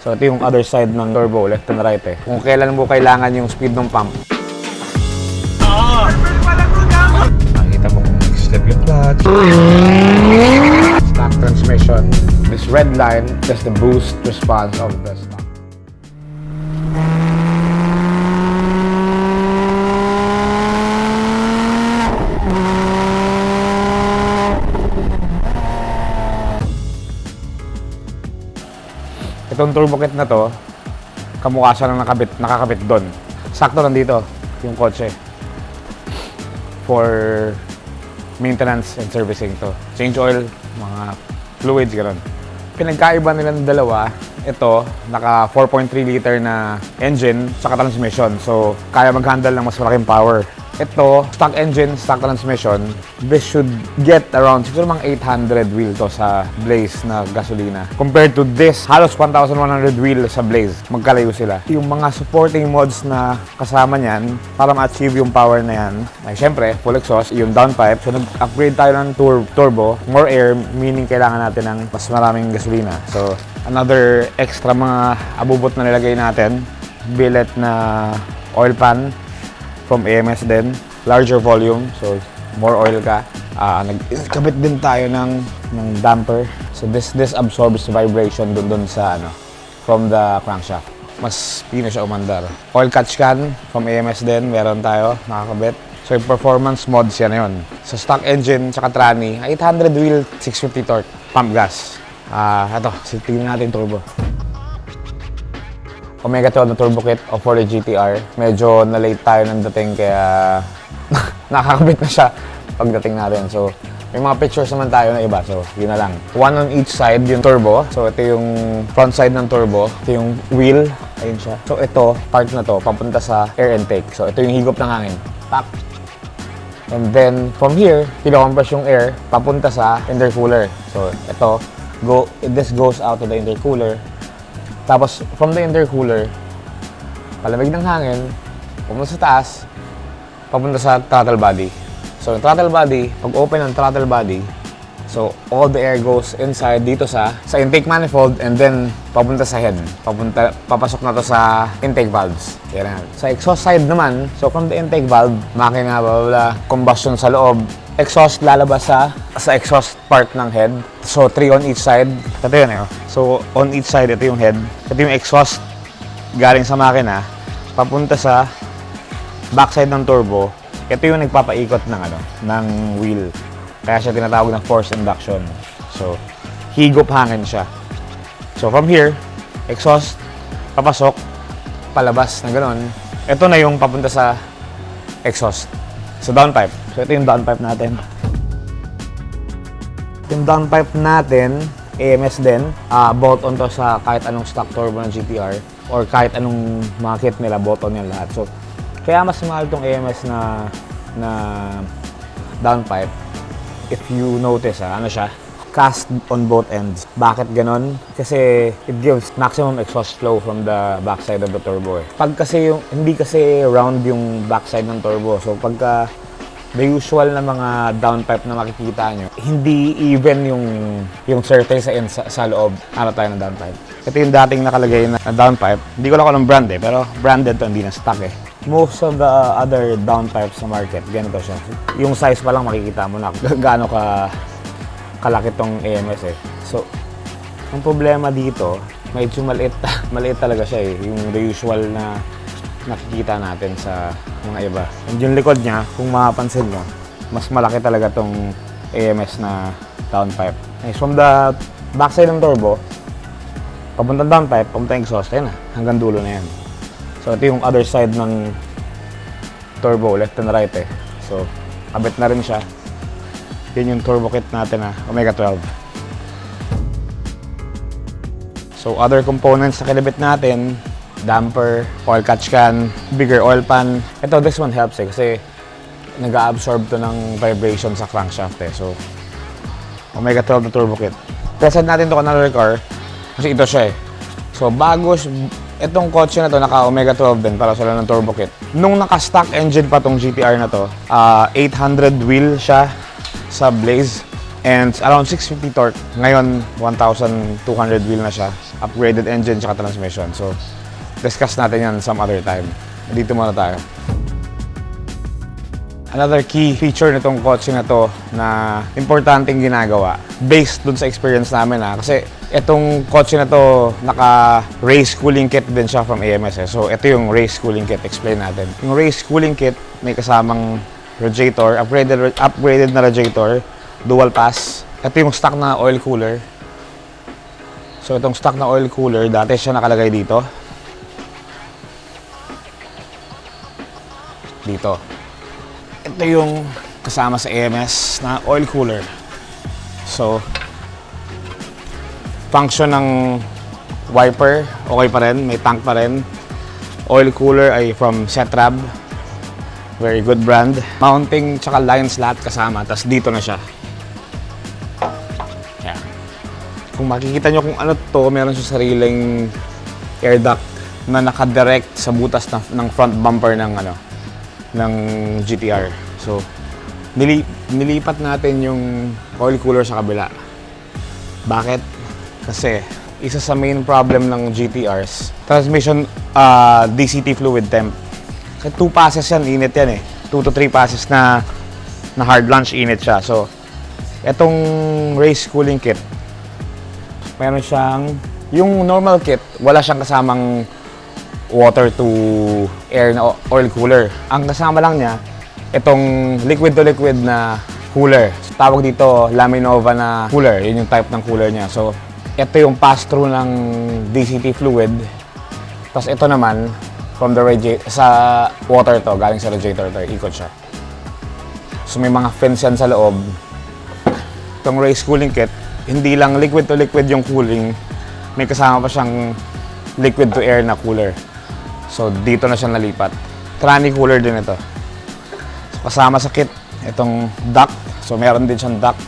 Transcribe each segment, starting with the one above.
So ito yung other side ng turbo, left and right eh. Kung kailan mo kailangan yung speed ng pump. Nakita mo kung nag-step yung clutch. Stock transmission. This red line is the boost response of the stock. Itong turbo kit na to, kamukha siya ng nakakabit doon. Sakto lang dito yung kotse for maintenance and servicing to. Change oil, mga fluids, gano'n. Pinagkaiba nila ng dalawa, ito, naka 4.3 liter na engine saka transmission. So, kaya mag-handle ng mas malaking power. Ito, stock engine, stock transmission. This should get around, siguro mga 800 wheel to sa Blaze na gasolina. Compared to this, halos 1,100 wheel sa Blaze. Magkalayo sila. Yung mga supporting mods na kasama niyan, para ma-achieve yung power na yan, ay syempre, full exhaust, yung downpipe. So, nag-upgrade tayo ng turbo. More air, meaning kailangan natin ng mas maraming gasolina. So, another extra mga abubot na nilagay natin. Billet na oil pan from AMS din, larger volume, so more oil ka. Nagkabit din tayo ng damper. So this absorbs vibration dun sa from the crankshaft. Mas pino siya umandar. Oil catch can from AMS din, meron tayo nakakabit. So yung performance mods yan yun. So stock engine tsaka Tranny, 800 wheel, 650 torque, pump gas. Ito, tingnan natin turbo. Omega 12 na turbo kit o 40 Gtr. Medyo na-late tayo ng dating kaya nakakabit na siya pagdating natin. So, may mga pictures naman tayo na iba. So, yun na lang. One on each side yung turbo. So, ito yung front side ng turbo. Ito yung wheel. Ayun siya. So, ito, part na to, papunta sa air intake. So, ito yung higop ng hangin. Pak! And then, from here, pinocompress yung air, papunta sa intercooler. So, ito, this goes out to the intercooler. Tapos, from the intercooler, palamig ng hangin, pumunta sa taas, papunta sa throttle body. So, yung throttle body, pag open ng throttle body, so, all the air goes inside dito sa intake manifold and then papunta sa head. Papasok na to sa intake valves. Yan na. Sa exhaust side naman, so from the intake valve, makina, combustion sa loob, exhaust lalabas sa exhaust part ng head. So, 3 on each side. Ito yun eh. So, on each side, ito yung head. Ito yung exhaust galing sa makina, papunta sa backside ng turbo. Ito yung nagpapaikot ng wheel. Kaya siya tinatawag na force induction. So, higop hangin siya. So, from here, exhaust, papasok, palabas na gano'n. Ito na yung papunta sa exhaust. So, downpipe. So, ito yung downpipe natin. Yung downpipe natin, AMS din. Bolt-on to sa kahit anong stock turbo ng GTR or kahit anong mga kit nila, bolt-on yan lahat. So, kaya mas mahal tong AMS na downpipe. If you notice, siya, cast on both ends. Bakit ganon? Kasi it gives maximum exhaust flow from the backside of the turbo. Pag kasi hindi kasi round yung backside ng turbo. So pagka the usual na mga downpipe na makikita nyo, hindi even yung surface sa loob. Ano tayo ng downpipe? Ito yung dating nakalagay na downpipe. Hindi ko lang alam brand pero branded to, hindi na stock eh. Most of the other downpipes sa market, ganito siya. Yung size pa lang makikita mo na gaano kalaki tong AMS eh. So, ang problema dito, medyo maliit talaga siya eh. Yung the usual na nakikita natin sa mga iba. And yung likod niya, kung mapapansin mo, mas malaki talaga tong AMS na downpipe. Okay, from the backside ng turbo, papuntang downpipe, papuntang exhaust, ayun na, hanggang dulo na yan. So, ito yung other side ng turbo, left and right eh. So, kabit na rin siya. Yun yung turbo kit natin Omega 12. So, other components na kinabit natin, damper, oil catch can, bigger oil pan. Ito, this one helps kasi nag-absorb to ng vibration sa crankshaft eh. So, Omega 12 na turbo kit. Present natin to another car kasi ito siya eh. So, bago itong kotse na to, naka Omega 12 din para sila ng turbo kit. Nung naka-stock engine pa tong GTR na to, 800 wheel siya sa Blaze. And around 650 torque. Ngayon, 1,200 wheel na siya. Upgraded engine tsaka transmission. So, discuss natin yan some other time. Dito muna tayo. Another key feature nitong kotse na to na importanteng ginagawa based dun sa experience namin kasi itong kotse na to naka race cooling kit din siya from AMS So ito yung race cooling kit, explain natin. Yung race cooling kit may kasamang radiator, upgraded na radiator, dual pass. Ito yung stock na oil cooler. So itong stock na oil cooler, dati siya nakalagay dito. Dito. Ito yung kasama sa AMS na oil cooler. So, function ng wiper, okay pa rin, may tank pa rin. Oil cooler ay from Setrab. Very good brand. Mounting tsaka line slot kasama, tas dito na siya. Yan. Kung makikita nyo kung ano to, meron siya sariling air duct na nakadirect sa butas ng front bumper ng GTR. So, nilipat natin yung oil cooler sa kabila. Bakit? Kasi isa sa main problem ng GTRs, transmission DCT fluid temp. Kasi 2 passes yan, init yan eh. 2 to 3 passes na hard launch, init siya. So, etong race cooling kit, meron siyang, yung normal kit, wala siyang kasamang water to air na oil cooler. Ang kasama lang niya, itong liquid to liquid na cooler. Tawag dito Laminova na cooler, yun yung type ng cooler niya. So, ito yung pass-through ng DCT fluid. Tapos ito naman, from the radiator, sa water to, galing sa radiator to, ikot siya. So may mga fins yan sa loob. Itong race cooling kit, hindi lang liquid to liquid yung cooling, may kasama pa siyang liquid to air na cooler. So dito na siya nalipat. Tranny cooler din ito. So, kasama sa kit, itong duct. So meron din siyang duct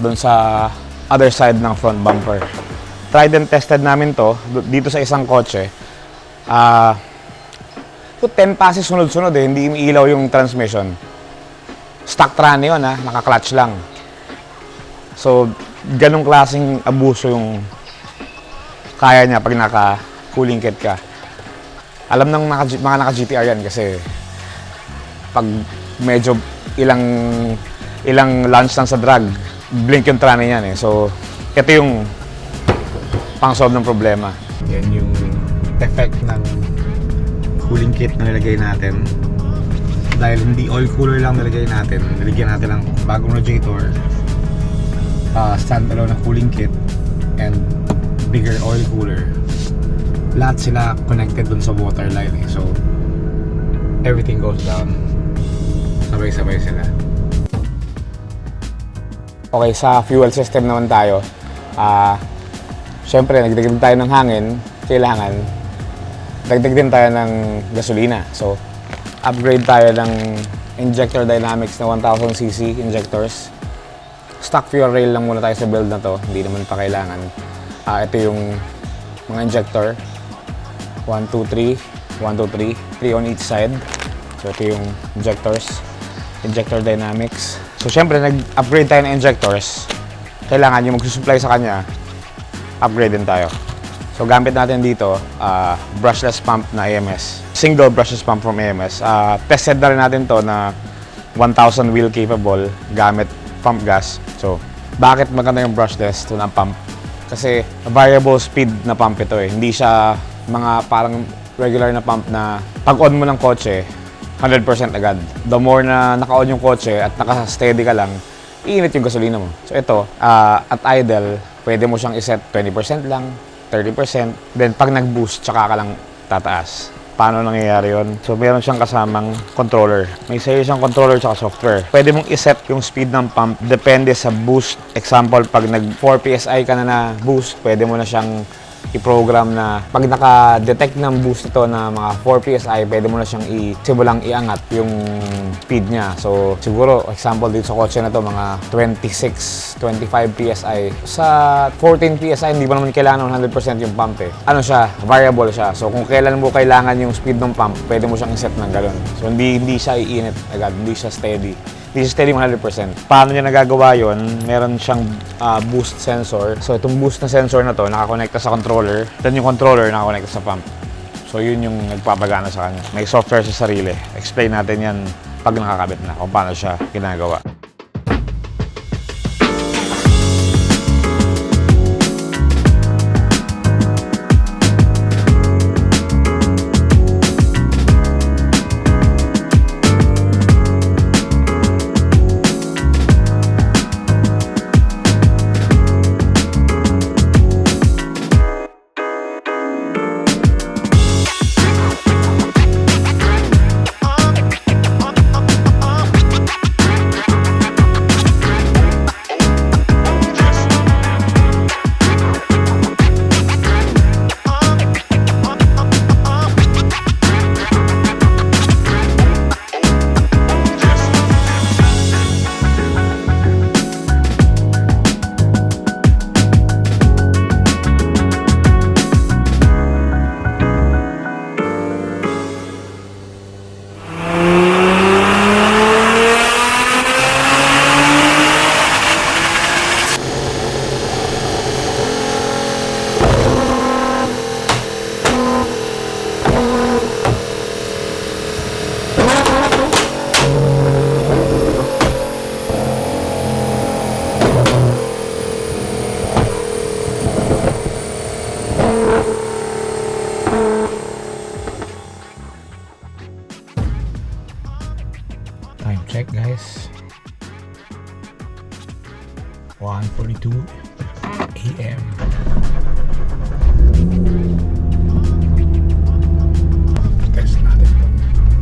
doon sa other side ng front bumper. Tried and tested namin to dito sa isang kotse. 10 passes sunod-sunod hindi umiilaw yung transmission. Stock Tranny yun naka-clutch lang. So, ganong klaseng abuso yung kaya niya pag naka-cooling kit ka. Alam ng mga naka-GTR yan kasi pag medyo ilang launch lang sa drag, blink yung Tranny yan So, ito yung pang-solve ng problema. Yan yung effect ng cooling kit na nilagay natin. Dahil hindi oil cooler lang nilagay natin, nilagyan natin ng bagong radiator, standalone na cooling kit, and bigger oil cooler. Lahat sila connected dun sa water line So, everything goes down. Sabay-sabay sila. Okay, sa fuel system naman tayo. Syempre, nagdagdag tayo ng hangin. Kailangan dagdag din tayo ng gasolina. So, upgrade tayo ng injector dynamics na 1000cc injectors. Stock fuel rail lang muna tayo sa build na to. Hindi naman pa kailangan. Ito yung mga injector. 1, 2, 3. 1, 2, 3. 3 on each side. So, ito yung injectors. Injector dynamics. So, syempre, nag-upgrade tayo ng injectors. Kailangan yung magsusupply sa kanya, upgrade din tayo. So, gamit natin dito, brushless pump na AMS. Single brushless pump from AMS. Tested na rin natin to na 1,000 wheel capable gamit pump gas. So, bakit maganda yung brushless to na pump? Kasi variable speed na pump ito Hindi siya mga parang regular na pump na pag-on mo ng kotse, 100% agad. The more na naka-on yung kotse at naka-steady ka lang, iinit yung gasolina mo. So, ito, at idle, pwede mo siyang iset 20% lang, 30%. Then, pag nag-boost, tsaka ka lang tataas. Paano nangyayari yun? So, meron siyang kasamang controller. May sarili siyang controller tsaka software. Pwede mong iset yung speed ng pump depende sa boost. Example, pag nag 4 PSI ka na boost, pwede mo na siyang i-program na pag naka-detect ng boost ito na mga 4 PSI, pwede mo na siyang simulang iangat yung speed niya. So, siguro, example dito sa kotse na to mga 26, 25 PSI. Sa 14 PSI, hindi mo naman kailangan 100% yung pump Ano siya? Variable siya. So, kung kailan mo kailangan yung speed ng pump, pwede mo siyang iset ng gano'n. So, hindi siya iinit agad, hindi siya steady. This is steady 100%. Paano niya nagagawa yon? Meron siyang boost sensor. So itong boost na sensor na to, nakakonekta sa controller. Then yung controller nakakonekta sa pump. So yun yung nagpapagana sa kanya. May software sa sarili. Explain natin yan pag nakakabit na kung paano siya ginagawa. Time check guys, 1:42 AM. Test natin itong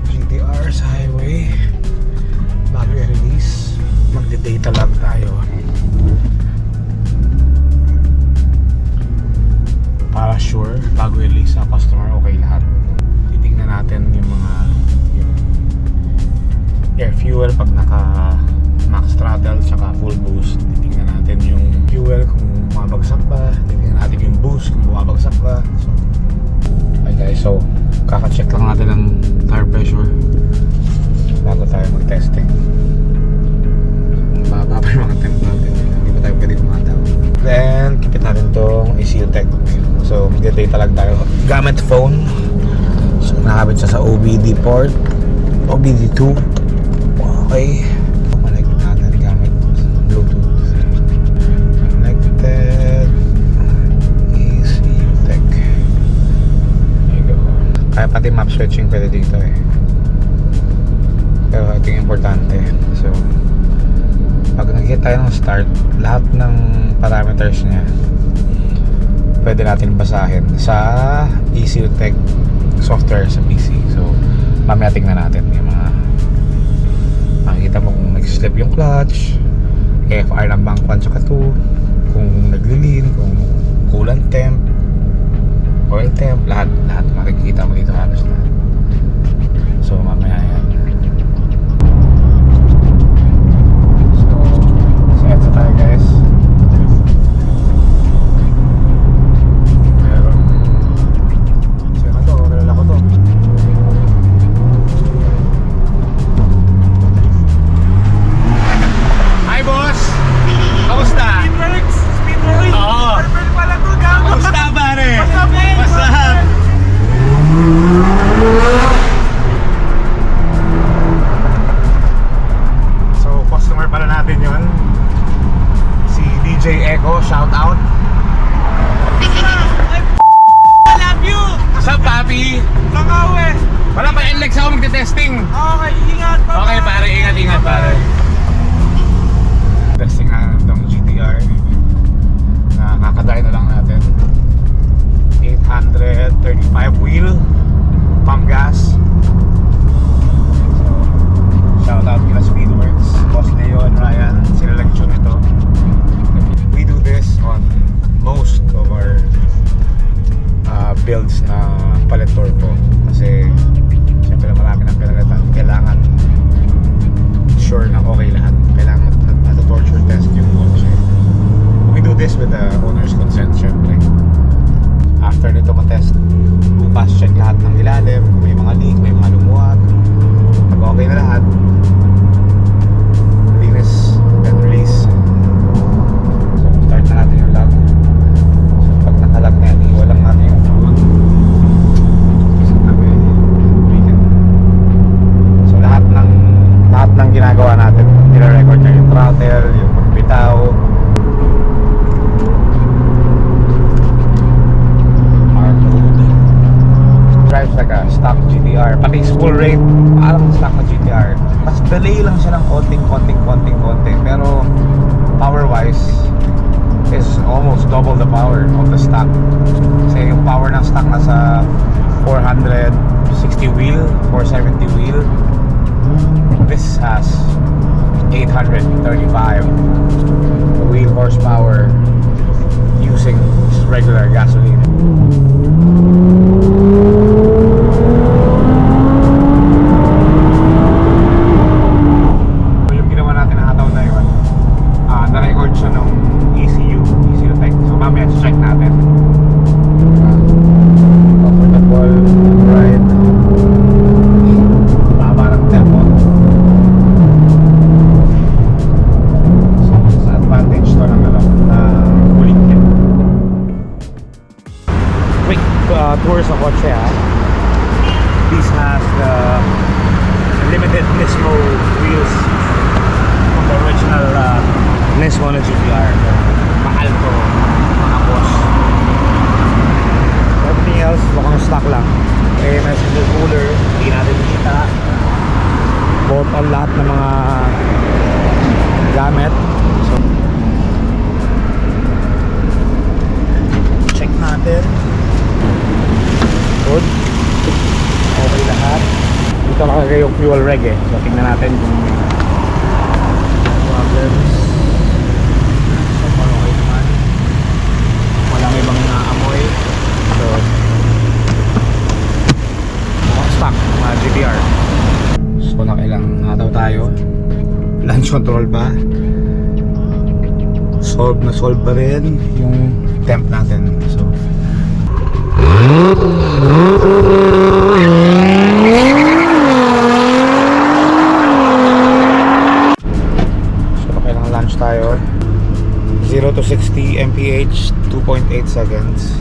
GTR sa highway bago i-release. Magde-data log tayo para sure bago i-release sa customer okay lahat. Titingnan natin yung mga air fuel pag naka max throttle tsaka full boost. Titingnan natin yung fuel kung bumabagsak ba, titingnan natin yung boost kung bumabagsak ba. So okay guys, so kaka-check lang natin ng tire pressure bago tayo mag-testing. Mababa pa yung mga temp natin, hindi pa tayo pwede kumataw. Then kipit natin tong ECU tech. So mag-data lang tayo gamit phone. So nakabit siya sa OBD port, OBD2. Okay, connect natin gamit Bluetooth. Connected ECU tech. There you go. Kaya pati map switching pwede dito eh. Pero ito yung importante. So pag nag-hit tayo ng start, lahat ng parameters niya pwede natin basahin sa ECU tech software sa PC. So mamaya tingnan natin yung mga makikita mo kung nag-slip yung clutch, FR ng bank 1 tsaka 2, kung nagli-lean, kung coolant temp, oil temp, lahat makikita mo dito halos lahat. So mamaya yan. So set sa tayo guys. Shout out. I love you. What's up, papi? Langaw eh. Wala pa NLEX ako magte-testing. Okay, ingat pa. Okay, pare, ingat pare. Testing na itong GTR. Nakakadayo na lang natin. 835 wheel, pump gas. So, shout out kila Speedworks, Boss Leo and Ryan. Sila nag-tune ito. We do this on most of our builds na palit turbo kasi siyempre marami ng pinalitan. Kailangan sure na okay lahat. Kailangan nata-torture test yung kotse. We do this with the owner's consent siyempre. After nito matest, bukas check lahat ng ilalim, kung may mga leak, may mga lumuwag. Pag okay na lahat, 470 wheel. This has 835 wheel horsepower using regular gasoline. So yung ginawa natin na hataw na yun, na-record siya ng ECU Tech. So mamaya check natin. Comfortable ride, baba ng tempo. So sa advantage to ng cooling kit. Quick tour sa kotse ha. This has the limited Nismo wheels from the original Nismo na GTR. Mahal to mga boss. Everything else mukhang stock lang. AMS intercooler, hindi natin kita. Both on lahat ng mga gamit. So check natin. Good. Okay lahat. Dito nakalagay yung fuel reg eh. So tingnan natin kung may problems. So far okay naman. Walang ibang naamoy. So stock mga GTR. So nakailang hataw tayo. Launch control pa. Solve pa rin yung temp natin. So kailangan launch tayo. 0 to 60 mph 2.8 seconds.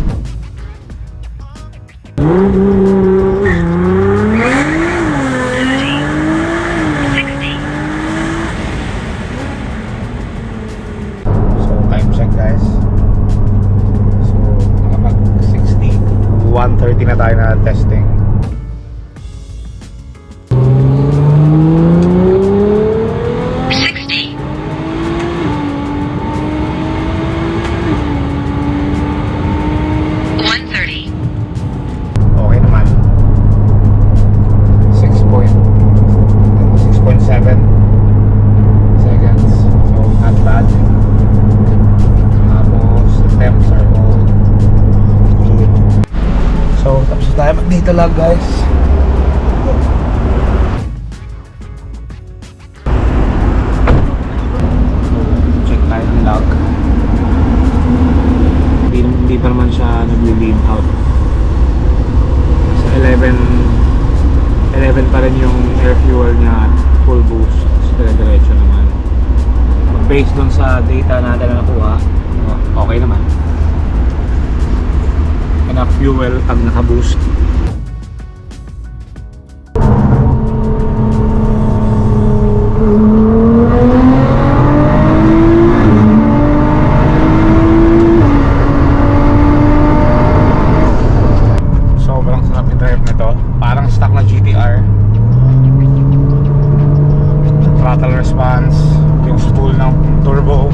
So time check guys. So nakapag 60 130 na tayo na testing. Dito lang guys. Check tayo ng log. Hindi pa naman siya nag-lead out. Sa 11 pa rin yung air fuel niya, full boost. Dire-diretso naman. Based dun sa data natin na nakuha, okay naman. Enough fuel pag naka-boost. Throttle response, yung spool ng turbo,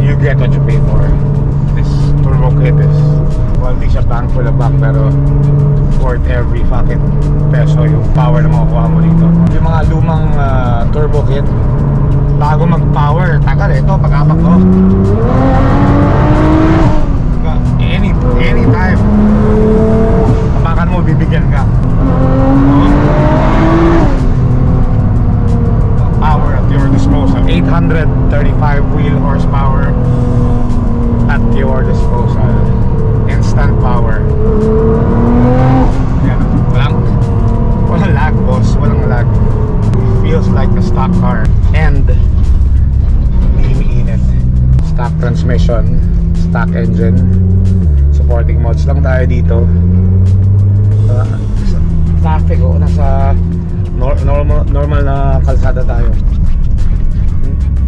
you get what you pay for. This turbo kit is, well, di siya bang full of bang, pero worth every fucking peso yung power na makukuha mo dito. Yung mga lumang turbo kit, bago mag-power, tagal ito, pag-apak ko. Anytime apakan mo, bibigyan ka. Power at your disposal. 835 wheel horsepower at your disposal. Instant power. Yan. Walang lag boss. Walang lag. Feels like a stock car. And iniinit. Stock transmission. Stock engine. Supporting mods lang tayo dito. Traffic nasa normal na kalsada tayo.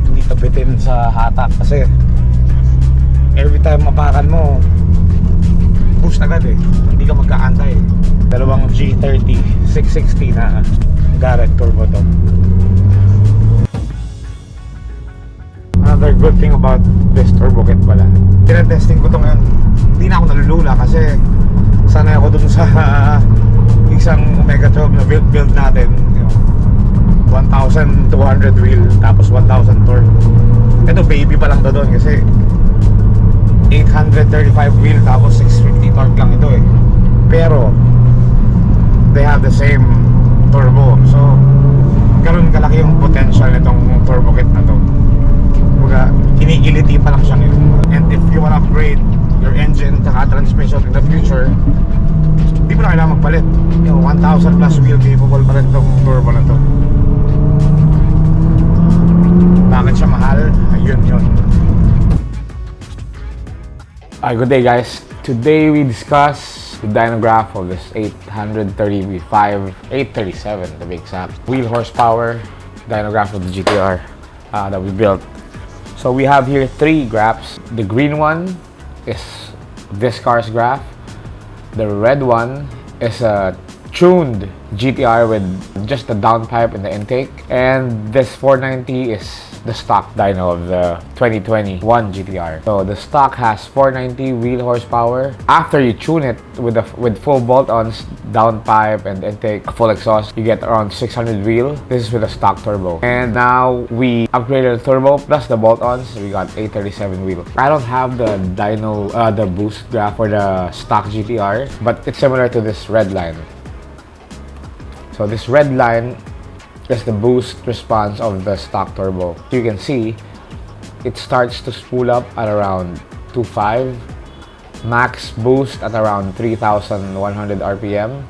Hindi tabitin sa hatak kasi every time mapakan mo boost agad eh. Hindi ka magkaantay. Dalawang G30 660 na Garrett turbo to. Another good thing about this turbo kit pala, tinetesting ko to ngayon, hindi na ako nalulula kasi sanay ako dun sa isang Omega 12 na build natin, you know, 1,200 wheel tapos 1,000 torque. Ito baby pa lang to doon kasi 835 wheel tapos 650 torque lang ito eh. Pero they have the same turbo, so ganun kalaki yung potential nitong turbo kit na to. Kumbaga, kinigiliti pa lang siya ngayon. And if you wanna upgrade your engine at transmission in the future, hindi mo na kailangan magpalit. Yung 1,000 plus wheel capable pa rin itong turbo na to. Bakit siya mahal? Ayun yun. Good day guys. Today we discuss the dyno graph of this 835, 837 to be exact, wheel horsepower dyno graph of the GTR that we built. So we have here three graphs. The green one is this car's graph. The red one is a tuned GTR with just the downpipe and the intake. And this 490 is the stock dyno of the 2021 GTR. So the stock has 490 wheel horsepower. After you tune it with full bolt-ons, downpipe and intake, full exhaust, you get around 600 wheel. This is with a stock turbo. And now we upgraded the turbo plus the bolt-ons. We got 837 wheel. I don't have the dyno, the boost graph for the stock GTR, but it's similar to this red line. So this red line is the boost response of the stock turbo. You can see it starts to spool up at around 2.5, max boost at around 3,100 RPM,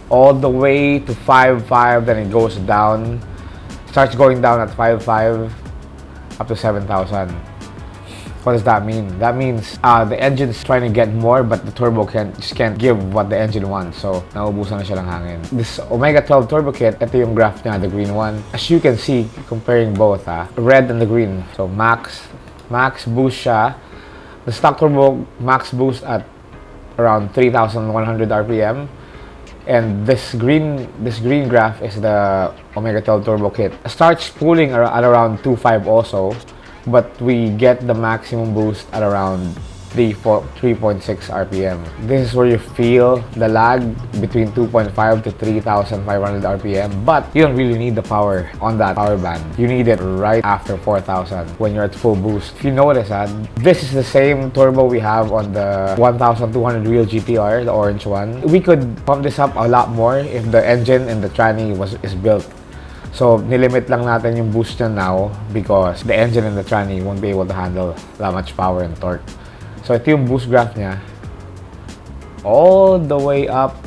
all the way to 5.5, then it goes down, starts going down at 5.5 up to 7,000. What does that mean? That means the engine's trying to get more, but the turbo just can't give what the engine wants. So, naubusan na siya ng hangin. This Omega 12 turbo kit, ito yung graph niya, the green one. As you can see, comparing both, red and the green. So, max boost siya. The stock turbo max boost at around 3,100 RPM. And this green graph is the Omega 12 turbo kit. Starts spooling at around 2.5 also. But we get the maximum boost at around 3.6 RPM. This is where you feel the lag between 2.5 to 3,500 RPM. But you don't really need the power on that power band. You need it right after 4,000 when you're at full boost. If you notice that, this is the same turbo we have on the 1,200 wheel GTR, the orange one. We could pump this up a lot more if the engine and the tranny is built. So, nilimit lang natin yung boost niya now because the engine and the tranny won't be able to handle that much power and torque. So, ito yung boost graph niya. All the way up.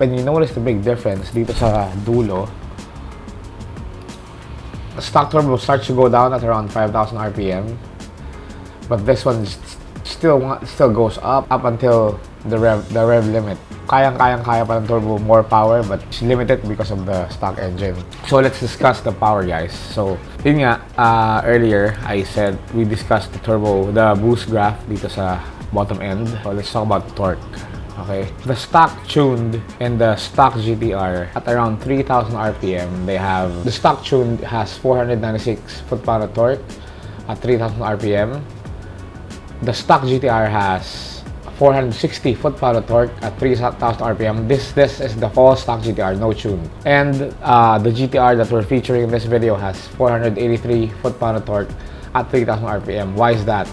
And you notice the big difference dito sa dulo. The stock turbo starts to go down at around 5,000 RPM. But this one still goes up until the rev limit. Kaya pa ng turbo more power, but it's limited because of the stock engine. So let's discuss the power, guys. So yun nga, earlier I said we discussed the boost graph dito sa bottom end. So let's talk about torque. Okay, the stock tuned and the stock GTR at around 3,000 RPM. The stock tuned has 496 foot-pound of torque at 3,000 RPM. The stock GTR has 460 foot-pound of torque at 3,000 RPM. This is the full stock GTR, no tune. And the GTR that we're featuring in this video has 483 foot-pound of torque at 3,000 RPM. Why is that?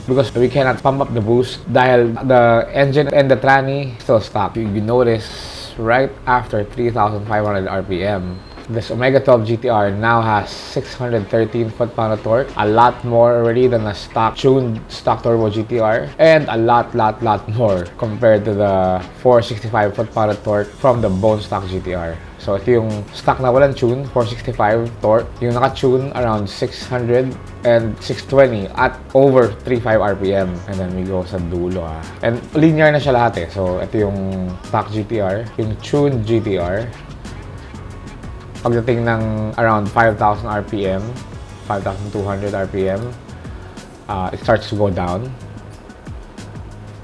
Because we cannot pump up the boost dahil the engine and the tranny still stock. You notice right after 3,500 RPM, this Omega 12 GTR now has 613 foot-pound of torque, a lot more already than a tuned stock turbo GTR, and a lot more compared to the 465 foot-pound of torque from the bone stock GTR. So ito yung stock na walang tune, 465 torque, yung naka-tune around 600 and 620 at over 35 RPM. And then we go sa dulo And linear na siya lahat So ito yung stock GTR, yung tuned GTR. Pagdating ng around 5,000 RPM, 5,200 RPM, it starts to go down.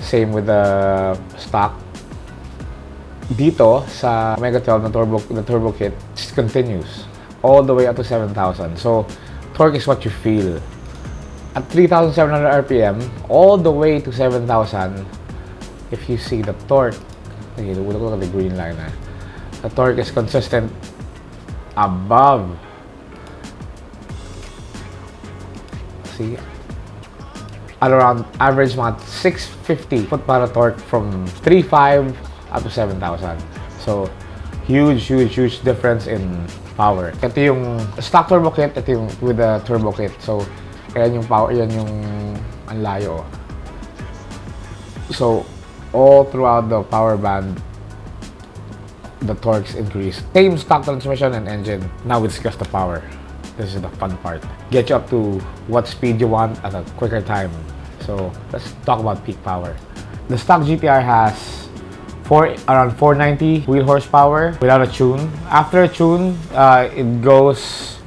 Same with the stock. Dito sa Omega 12 na turbo kit, it continues all the way up to 7,000. So, torque is what you feel. At 3,700 RPM, all the way to 7,000, if you see the torque Okay, look at the green line. The torque is consistent above. See? At around average mga 650 foot-pound torque from 3.5 up to 7,000. So, huge difference in power. Ito yung stock turbo kit, ito yung with the turbo kit. So, ayan yung power, yan yung ang layo. So, all throughout the power band, the torques increase. Same stock transmission and engine. Now we discuss the power. This is the fun part. Get you up to what speed you want at a quicker time. So let's talk about peak power. The stock GTR has around 490 wheel horsepower without a tune. After a tune, it goes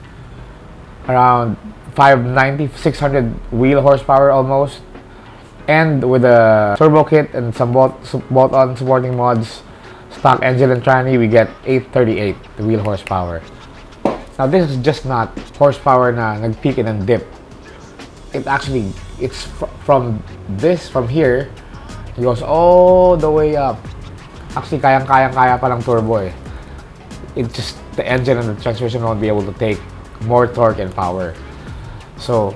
around 590, 600 wheel horsepower almost. And with a turbo kit and some bolt-on supporting mods, stock engine and tranny, we get 838 wheel horsepower. Now this is just not horsepower na nag-peak and then dip. It's from here, it goes all the way up. Actually, kaya pa ng turbo eh. It's just the engine and the transmission won't be able to take more torque and power. So,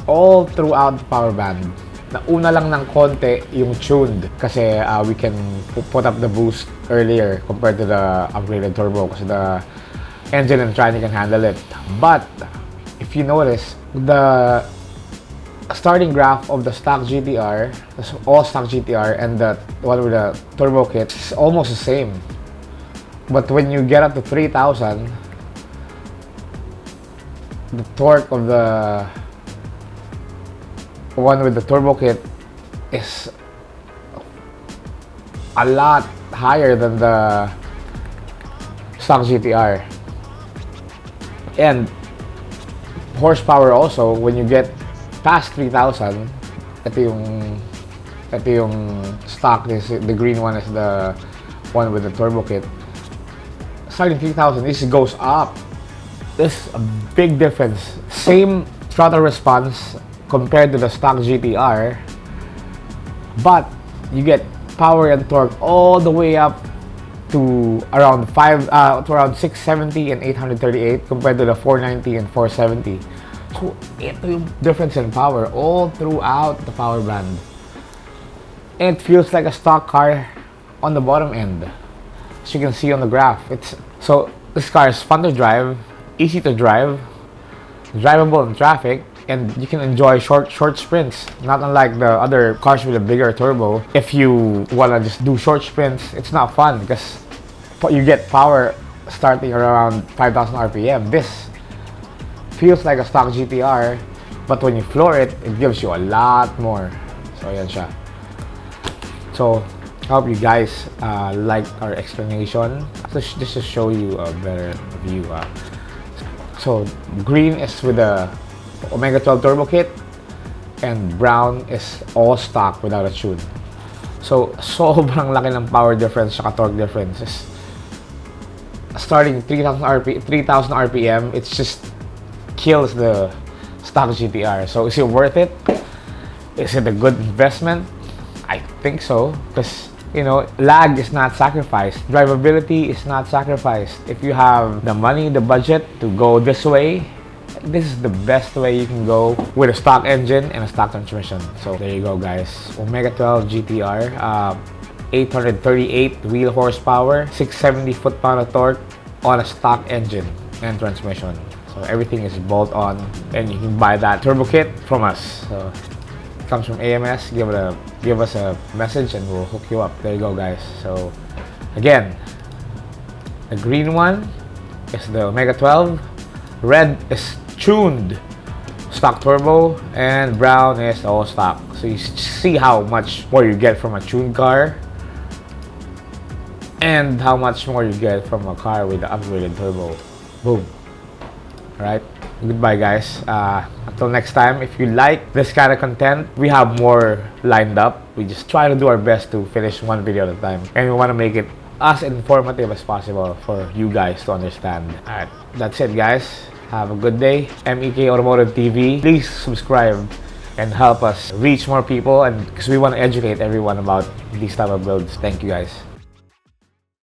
all throughout the power band, nauna lang ng konti yung tuned kasi we can put up the boost earlier compared to the upgraded turbo kasi the engine and tranny can handle it. But if you notice, the starting graph of the stock GTR, all stock GTR, and the one with the turbo kit is almost the same. But when you get up to 3,000, the torque of the one with the turbo kit is a lot higher than the stock GTR. And horsepower also, when you get past 3,000, ito yung stock, the green one is the one with the turbo kit. Starting 3,000, this goes up. There's a big difference. Same throttle response compared to the stock GTR, but you get power and torque all the way up to around 670 and 838 compared to the 490 and 470. So ito yung difference in power all throughout the power band. And it feels like a stock car on the bottom end, as you can see on the graph. So this car is fun to drive, easy to drive, drivable in traffic, and you can enjoy short sprints. Not unlike the other cars with a bigger turbo. If you wanna just do short sprints, it's not fun because you get power starting around 5,000 RPM. This feels like a stock GTR, but when you floor it, it gives you a lot more. So ayan siya. So I hope you guys liked our explanation. So just to show you a better view. So green is with the Omega 12 turbo kit, and brown is all stock without a tune. So sobrang laki ng power difference at torque difference. Starting 3,000 RPM, it just kills the stock GTR. So is it worth it? Is it a good investment? I think so, because lag is not sacrificed. Drivability is not sacrificed. If you have the money, the budget to go this way, this is the best way you can go with a stock engine and a stock transmission. So there you go, guys. Omega 12 GTR, 838 wheel horsepower, 670 foot-pound of torque on a stock engine and transmission. So everything is bolt-on, and you can buy that turbo kit from us. So it comes from AMS. Give us a message and we'll hook you up. There you go, guys. So again, the green one is the Omega 12. Red is tuned stock turbo, and brown is all stock. So you see how much more you get from a tuned car and how much more you get from a car with the upgraded turbo. Boom. Alright, goodbye, guys. Until next time, if you like this kind of content, we have more lined up. We just try to do our best to finish one video at a time, and we want to make it as informative as possible for you guys to understand. Alright, that's it, guys. Have a good day. MEK Automotive TV. Please subscribe and help us reach more people, and because we want to educate everyone about these type of builds. Thank you guys.